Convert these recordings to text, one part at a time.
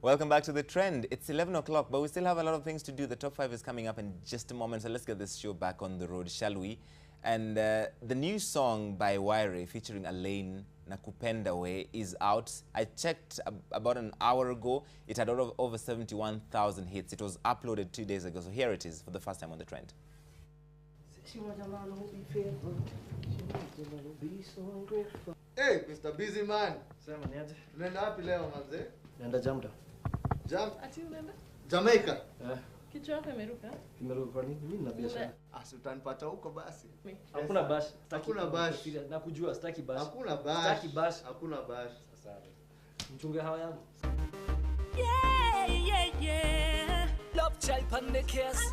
Welcome back to The Trend. It's 11 o'clock, but we still have a lot of things to do. The top 5 is coming up in just a moment, so let's get this show back on the road, shall we? And the new song by Wyre featuring Elaine, Nakupenda We, is out. I checked about an hour ago. It had over 71,000 hits. It was uploaded 2 days ago, so here it is for the first time on The Trend. Hey, Mr. Busy Man. Sema niaje? Unaenda wapi leo manze? Naenda Jamda. Ati unaenda? Jamaica. Kichwa yako imeruka? Kimeruka kwa nini? Mimi nina biashara. Utanipata huko basi. Hakuna bash. Hakuna bash. Nakujua sitaki bash. Hakuna bash. Sitaki bash. Hakuna bash. Sasa. Mchunge hawa yangu. Yeah. Love child on the case.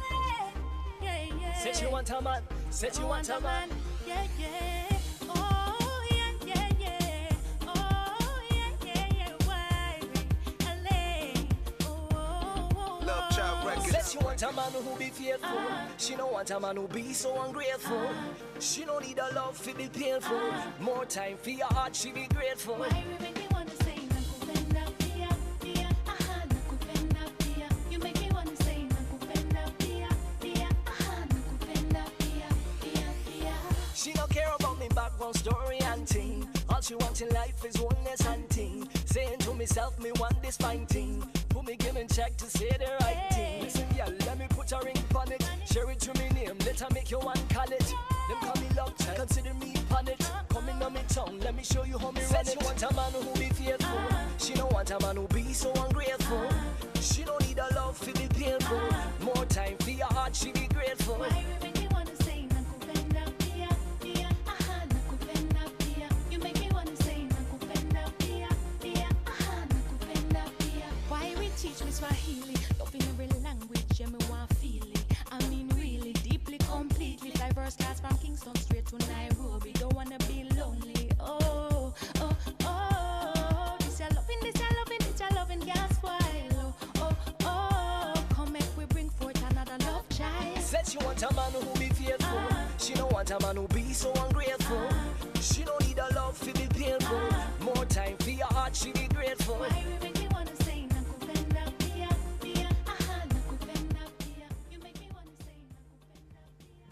Yeah. Said you want a man. Said you want a man. Yeah. Oh, yeah. Oh, yeah. Why Elaine? Oh. Love child records. Said she want a man who be faithful. She don't want a man who be so ungrateful. She don't need a love to be painful. More time for your heart, she be grateful. Why we make me wanna say nakupenda pia, pia, aha, nakupenda pia. You make me wanna say nakupenda pia, pia, aha, nakupenda pia, pia, pia. She don't care about me background story and thing. All she wants in life is oneness and thing. Saying to myself, me want this fine thing. Put me give and check to say the right thing. Listen, yeah, let me put a ring on it. Share it to me name, let her make you one call it. Them call me love child, consider me on it. Coming on me tongue, let me show you how me run it. She want a man who be faithful. She don't want a man who be so ungrateful. She don't need a love to be painful. More time for your heart, she be grateful. Why we make me wanna say nakupenda pia, pia, aha, nakupenda pia. You make me wanna say nakupenda pia, pia, aha, nakupenda pia. Why we teach me Swahili, loving every language, yeah, me want feel it. I mean really, deeply, completely. Diverse class from Kingston straight to Nairobi. Don't wanna be lonely. Oh. This a loving gas while. Oh. Come make we bring forth another love child. Said she want a man who be faithful. She don't want a man who be so ungrateful. She don't need a love to be painful. More time for your heart, she be grateful. Why we make me wanna say nakupenda pia, pia, aha, nakupenda pia. You make me wanna say nakupenda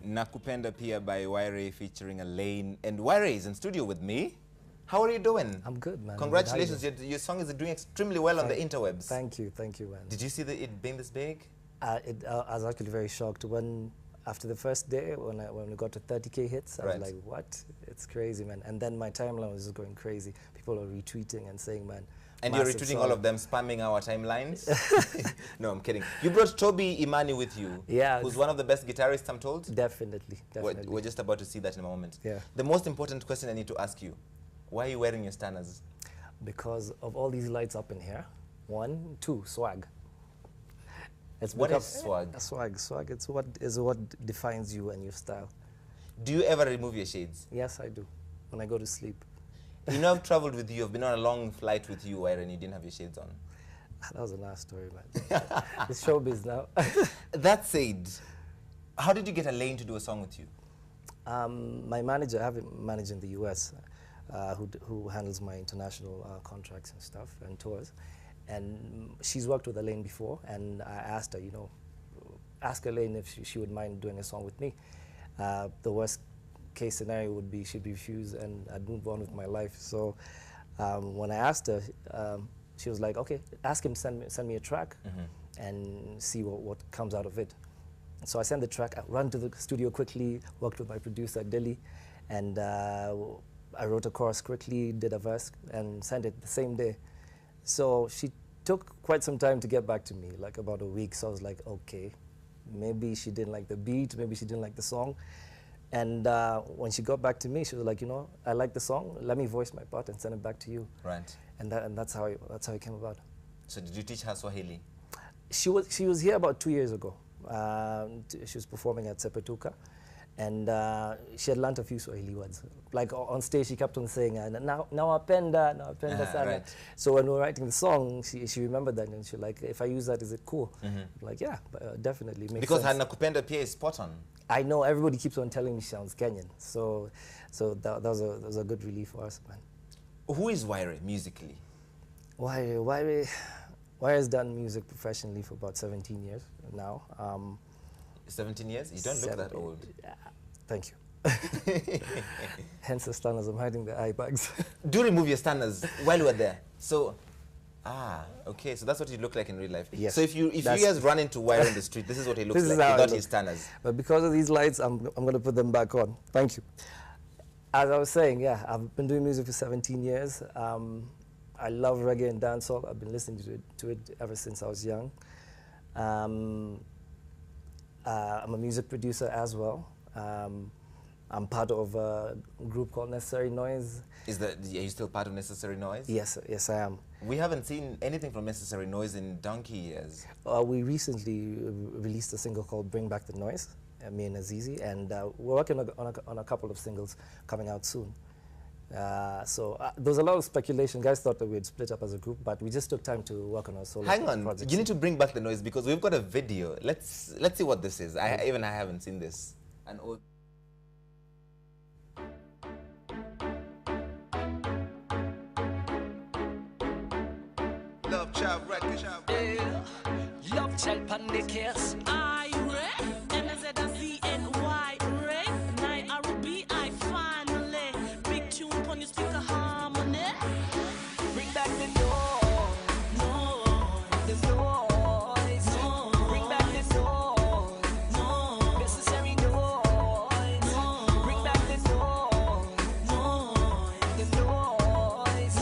pia. Nakupenda Pia by Wyre featuring Elaine. And Wyre is in studio with me. How are you doing? I'm good, man. Congratulations, your song is doing extremely well on the interwebs. Thank you, man. Did you see it being this big? I was actually very shocked when, after the first day, when we got to 30K hits, I was like, what? It's crazy, man. And then my timeline was just going crazy. People are retweeting and saying, man. And you're retweeting all of them, spamming our timelines? No, I'm kidding. You brought Toby Imani with you, who's one of the best guitarists, I'm told? Definitely. We're just about to see that in a moment. Yeah. The most important question I need to ask you, why are you wearing your Stanners? Because of all these lights up in here. 1, 2, swag. What is swag? Swag is what defines you and your style. Do you ever remove your shades? Yes, I do. When I go to sleep. You know, I've traveled with you. I've been on a long flight with you, Wyre, and you didn't have your shades on. That was a nice story, man. It's showbiz now. That said, how did you get Elaine to do a song with you? My manager, I have a manager in the US who handles my international contracts and stuff and tours. And she's worked with Elaine before, and I asked her, ask Elaine if she would mind doing a song with me. The worst case scenario would be she'd refuse and I'd move on with my life. So when I asked her, she was like, okay, ask him to send me a track and see what comes out of it. So I sent the track, I ran to the studio quickly, worked with my producer, Dilly, and I wrote a chorus quickly, did a verse, and sent it the same day. So she took quite some time to get back to me, like about a week. So I was like, okay, maybe she didn't like the beat, maybe she didn't like the song. And when she got back to me, she was like, I like the song, let me voice my part and send it back to you. Right. And that's how it came about. So did you teach her Swahili? She was here about 2 years ago. She was performing at Sepetuka, and she had learned a few Swahili words. Like on stage, she kept on saying, nawapenda sana. Right. So when we were writing the song, she remembered that, and she was like, if I use that, is it cool? Like, yeah, definitely. Makes because sense. Nakupenda Pia is spot on. I know, everybody keeps on telling me she sounds Kenyan. So that was a good relief for us, man. Who is Wyre musically? Wyre, Wyre has done music professionally for about 17 years now. 17 years? You don't look that old. Thank you. Hence the stunners. I'm hiding the eye bags. Do remove your stunners while you were there. So, okay. So that's what you look like in real life. Yes. So if you guys run into Wyre on the street, this is what he looks like without his stunners. But because of these lights, I'm going to put them back on. Thank you. As I was saying, yeah, I've been doing music for 17 years. I love reggae and dancehall. I've been listening to it ever since I was young. I'm a music producer as well. I'm part of a group called Necessary Noise. Are you still part of Necessary Noise? Yes, yes, I am. We haven't seen anything from Necessary Noise in donkey years. We recently released a single called Bring Back the Noise, me and Azizi, and we're working on a couple of singles coming out soon. There was a lot of speculation. Guys thought that we'd split up as a group, but we just took time to work on our solo projects. Hang on, you need to bring back the noise because we've got a video. Let's see what this is. I haven't seen this. An old. Love Child Records. Yeah. Love Child Pandicus. Wyre, MZZNYre, I finally. Big tune on your speaker harmony. Bring back the noise. The noise. Bring back the noise. Necessary noise. Bring back the noise. The noise.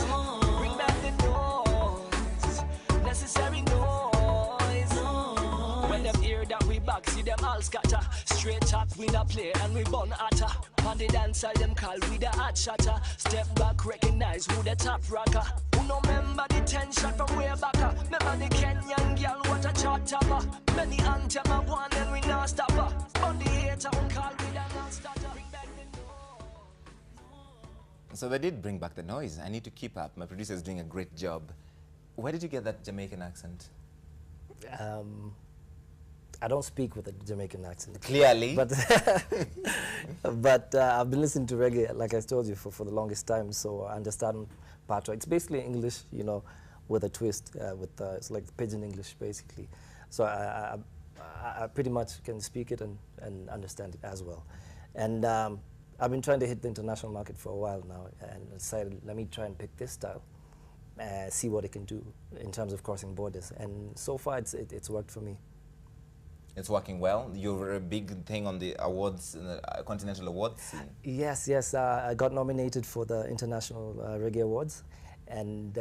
Bring back the noise. Necessary noise. When them hear that we back, see them all scatter. Straight talk, we not play and we burn hotter. On the dancer, them call we the hot shatter. Step back, recognize who the top rocker. Who no member the 10 shot from way back. Remember the Kenyan girl, what a chart topper. Many anthem of one and we not stop her. On the hater, we call we the non-starter. Bring back the noise. So they did bring back the noise. I need to keep up. My producer is doing a great job. Where did you get that Jamaican accent? I don't speak with a Jamaican accent. Clearly. But, I've been listening to reggae, like I told you, for the longest time, so I understand patois. It's basically English, you know, with a twist. It's like pidgin English, basically. So I pretty much can speak it and understand it as well. And I've been trying to hit the international market for a while now, and decided, let me try and pick this style, see what it can do in terms of crossing borders. And so far, it's worked for me. It's working well. You're a big thing on the awards, continental awards scene. Yes, yes. I got nominated for the International Reggae Awards, and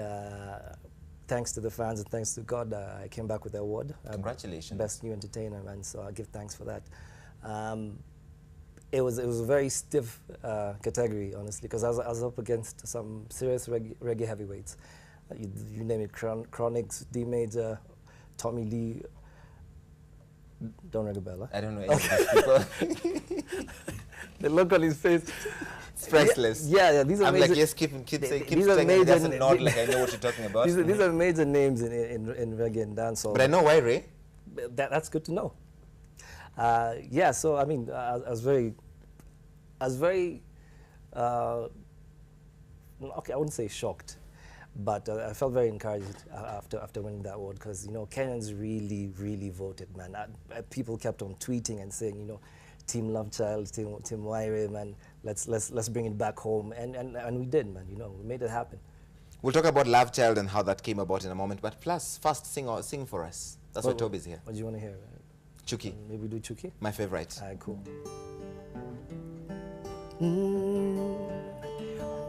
thanks to the fans and thanks to God, I came back with the award. Congratulations. Best New Entertainer, man. So I give thanks for that. It was a very stiff category, honestly, because I was up against some serious reggae heavyweights. You name it, Chronix, D Major, Tommy Lee. Don't ring a bell, huh? I don't know any of these people. The look on his face. It's priceless. Yeah, these are I'm major, like, yes, keep saying, these are saying, major, that's a nod, like I know what you're talking about. These are major names in reggae and dancehall. But I know Wyre. That's good to know. Yeah, so I mean, I was very, okay, I wouldn't say shocked, but I felt very encouraged after winning that award, because, you know, Kenyans really voted, man. People kept on tweeting and saying, you know, Team Love Child, Team Wyre, man, let's bring it back home, and we did, man. You know, we made it happen. We'll talk about Love Child and how that came about in a moment, but plus, first sing for us. That's why Toby's here. What do you want to hear? Chuki. Maybe we do Chuki? My favorite. All right, cool.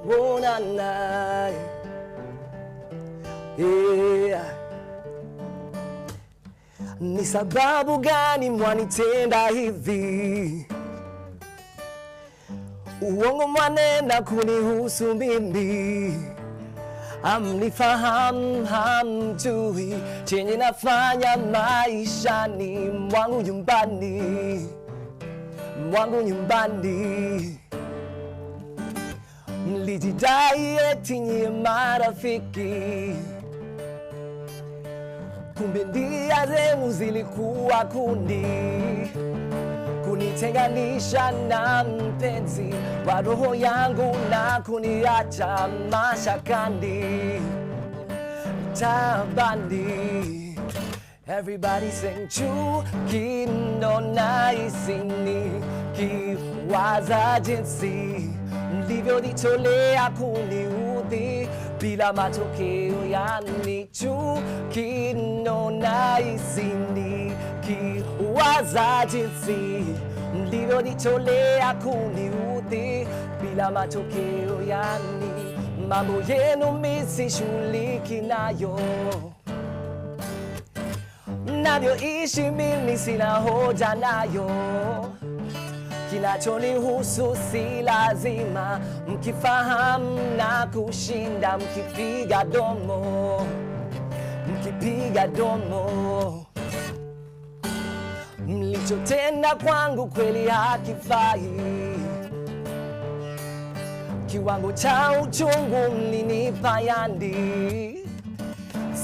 Oh, na, na. Yeah. Ni sababu gani mwanitenda hivi? Uongo mwanena kunihusu mimi. Amnifahamu hamjui chenye nafanya maishani mwangu nyumbani. Mlijidai eti nyie marafiki, kumbe ndia zenu zilikuwa kundi, kunitenganisha na mpenzi wa roho yangu na kuniacha mashakani. tabani. Everybody sing chuki ndo naisini kiwaza jinsi mlivyojitolea kuniudhi bila matokeo, yani chuki ndo naisini kiwaza jinsi mlivyojitolea kuniudhi bila matokeo, yani mambo yenu misishughuliki nayo. Navyoishi mimi sina hoja nayo, kinachonihusu si lazima mkifahamu na kushinda mkipiga domo, mkipiga domo. Mlichotenda kwangu kweli hakifai, kiwango cha uchungu mlinipa yandi.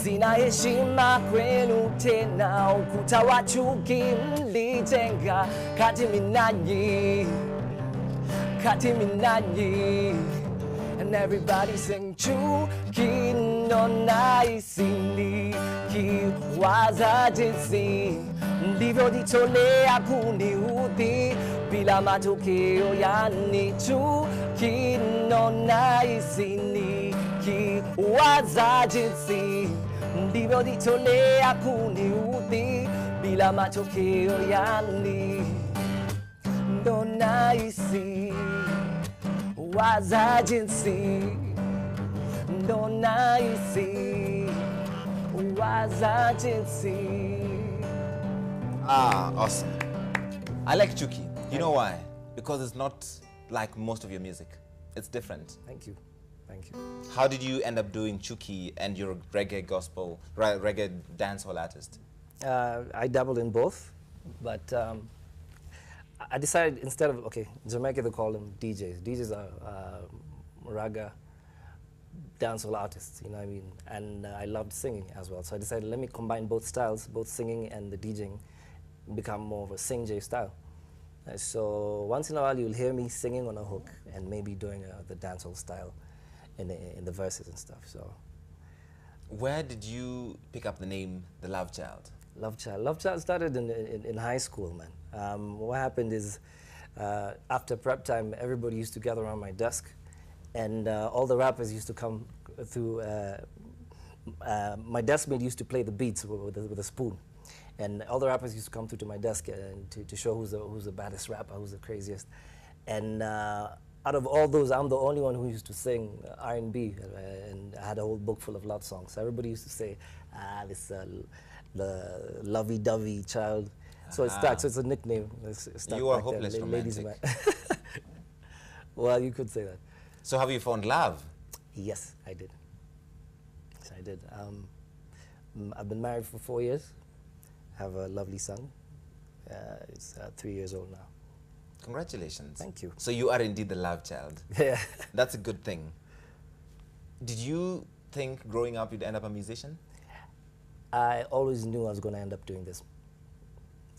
Sina heshima kwenu tena, ukuta wa chuki mlijenga kati minanyi, kati minanyi. And everybody sing chuki ndo naisini kiwaza jinsi mlivyojitolea kuniudhi bila matokeo, yani chuki ndo naisini kiwaza jinsi mlivyojitolea kuniudhi bila matokeo, yani ndo naisi waza jinsi ndo naisi waza jinsi. Ah, awesome. I like Chuki. You know why? Because it's not like most of your music. It's different. Thank you. Thank you. How did you end up doing Chuki and you're a reggae gospel, reggae dancehall artist? I dabbled in both, but I decided instead of, okay, in Jamaica they call them DJs. DJs are raga dancehall artists, you know what I mean? And I loved singing as well. So I decided, let me combine both styles, both singing and the DJing, become more of a sing-J style. So once in a while you'll hear me singing on a hook and maybe doing the dancehall style in the verses and stuff. So, where did you pick up the name The Love Child? Love Child. Love Child started in high school, man. What happened is, after prep time, everybody used to gather around my desk, and all the rappers used to come through. My deskmate used to play the beats with a spoon, and all the rappers used to come through to my desk to show who's the baddest rapper, who's the craziest. And out of all those, I'm the only one who used to sing R&B, and I had a whole book full of love songs. So everybody used to say, this the lovey-dovey child. So it stuck. So it's a nickname. It's stuck You are back there. hopeless Ladies' romantic. man. Well, you could say that. So have you found love? Yes, I did. Yes, I did. I've been married for 4 years. I have a lovely son. He's 3 years old now. Congratulations. Thank you. So you are indeed the love child. Yeah. That's a good thing. Did you think growing up you'd end up a musician? I always knew I was going to end up doing this.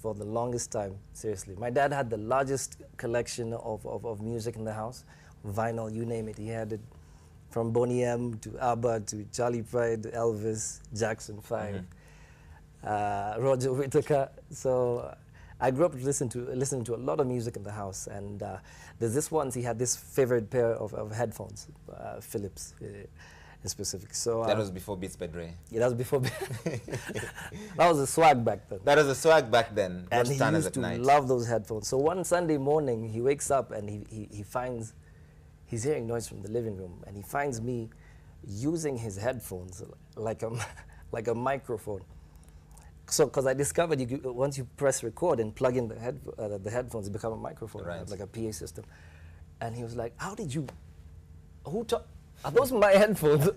For the longest time, seriously. My dad had the largest collection of music in the house. Vinyl, you name it. He had it from Boney M to ABBA to Charlie Pride, Elvis, Jackson 5, Roger Whittaker. So I grew up listening to a lot of music in the house. And there's this one, he had this favorite pair of headphones, Philips in specific. So That was before Beats by Dre. yeah, that was before. That was a swag back then. That was a swag back then. And Watch he Tanners used at to night. love those headphones. So one Sunday morning, he wakes up and he finds, he's hearing noise from the living room, and he finds me using his headphones like a microphone. So, because I discovered once you press record and plug in the headphones, it becomes a microphone, Right. like a PA system. And he was like, "How did you? Are those my headphones?"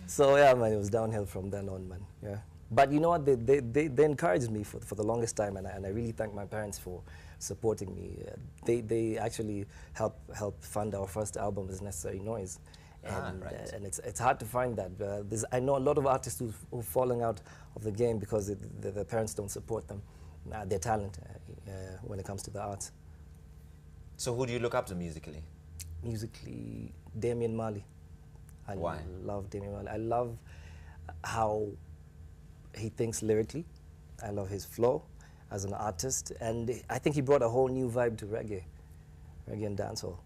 So yeah, man, it was downhill from then on, man. Yeah. But you know what? They encouraged me for the longest time, and I really thank my parents for supporting me. They actually helped fund our first album, Is Necessary Noise. And, right. and it's hard to find that. I know a lot of artists who've fallen out of the game because the parents don't support them, their talent when it comes to the arts. So who do you look up to musically? Musically, Damian Marley. I Why? love Damian Marley. I love how he thinks lyrically. I love his flow as an artist, and I think he brought a whole new vibe to reggae and dancehall.